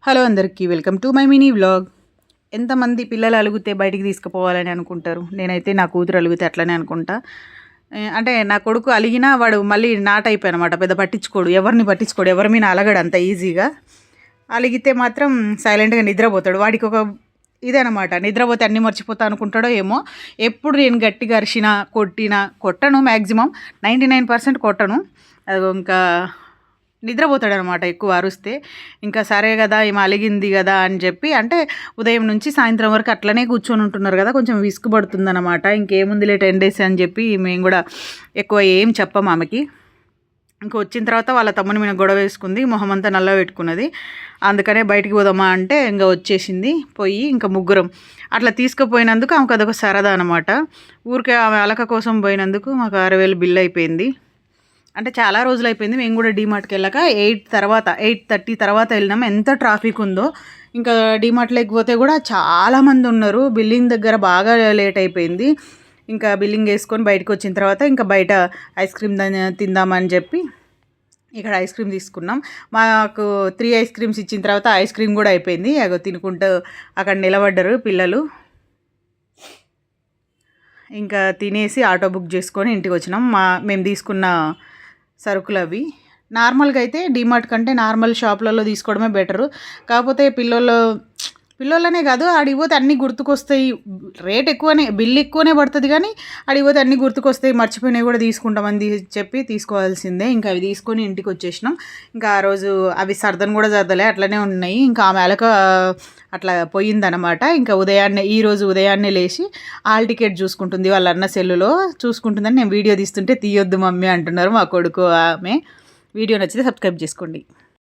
Hello అందరికీ welcome to my mini vlog. ఎంతమంది పిల్లలు అలిగితే బయటికి తీసుకుపోవాలని అనుకుంటారు? నేనైతే నా కూతురు అలిగితే అట్లనే అనుకుంటా. అంటే నా కొడుకు అలిగినా వాడు మళ్ళీ నాట్ అయిపోయాడు అనమాట. పెద్ద పట్టించుకోడు, ఎవరిని పట్టించుకోడు, ఎవరి మీద అలగడు అంత ఈజీగా. అలిగితే మాత్రం సైలెంట్గా నిద్రపోతాడు. వాడికి ఒక ఇదనమాట, నిద్రపోతే అన్నీ మర్చిపోతా అనుకుంటాడో ఏమో. ఎప్పుడు నేను గట్టిగా అరిచినా కొట్టను, మ్యాక్సిమం 99% కొట్టను. అది ఇంకా నిద్రపోతాడనమాట ఎక్కువ అరుస్తే. ఇంకా సరే కదా ఈమె అలిగింది కదా అని చెప్పి, అంటే ఉదయం నుంచి సాయంత్రం వరకు అట్లనే కూర్చొని ఉంటున్నారు కదా, కొంచెం విసుగుపడుతుందన్నమాట. ఇంకేముందిలే 10 days అని చెప్పి మేము కూడా ఎక్కువ ఏం చెప్పం ఆమెకి. ఇంక వచ్చిన తర్వాత వాళ్ళ తమ్ముని మీద గొడవ వేసుకుంది, మొహం అంతా నల్ల పెట్టుకున్నది. అందుకనే బయటికి పోదామా అంటే ఇంకా వచ్చేసింది. పోయి ఇంకా ముగ్గురం అట్లా తీసుకుపోయినందుకు ఆమెకు అదొక సరదా అనమాట. ఊరికే ఆమె అలక కోసం పోయినందుకు మాకు 6,000 బిల్ అయిపోయింది. అంటే చాలా రోజులు అయిపోయింది. మేము కూడా డీమార్ట్కి వెళ్ళాక 8:30 తర్వాత వెళ్ళినాం. ఎంత ట్రాఫిక్ ఉందో. ఇంకా డీమార్ట్ లేకపోతే కూడా చాలామంది ఉన్నారు. బిల్లింగ్ దగ్గర బాగా లేట్ అయిపోయింది. ఇంకా బిల్లింగ్ వేసుకొని బయటకు వచ్చిన తర్వాత ఇంకా బయట ఐస్ క్రీమ్ తిందామని చెప్పి ఇక్కడ ఐస్ క్రీమ్ తీసుకున్నాం. మాకు 3 ఐస్ క్రీమ్స్ ఇచ్చిన తర్వాత ఐస్ క్రీమ్ కూడా అయిపోయింది. అగో తినుకుంటూ అక్కడ నిలబడ్డారు పిల్లలు. ఇంకా తినేసి ఆటో బుక్ చేసుకొని ఇంటికి వచ్చినాం. మేము తీసుకున్న సరుకులు అవి. నార్మల్గా అయితే డీమార్ట్ కంటే నార్మల్ షాపులలో తీసుకోవడమే బెటరు. కాకపోతే పిల్లలనే కాదు, ఆడిపోతే అన్నీ గుర్తుకొస్తాయి. రేట్ ఎక్కువనే, బిల్ ఎక్కువనే పడుతుంది, కానీ ఆడిపోతే అన్నీ గుర్తుకొస్తాయి. మర్చిపోయినవి కూడా తీసుకుంటామని చెప్పి తీసుకోవాల్సిందే. ఇంకా అవి తీసుకొని ఇంటికి వచ్చేసినాం. ఇంకా ఆ రోజు అవి సర్దను కూడా సర్దలే, అట్లనే ఉన్నాయి. ఇంకా ఆమె అలక అట్లా పోయిందనమాట. ఇంకా ఈరోజు ఉదయాన్నే లేచి హాల్ టికెట్ చూసుకుంటుంది. వాళ్ళ అన్న సెల్లులో చూసుకుంటుందని నేను వీడియో తీస్తుంటే తీయొద్దు మమ్మీ అంటున్నారు మా కొడుకు ఆమె. వీడియో నచ్చితే సబ్స్క్రైబ్ చేసుకోండి.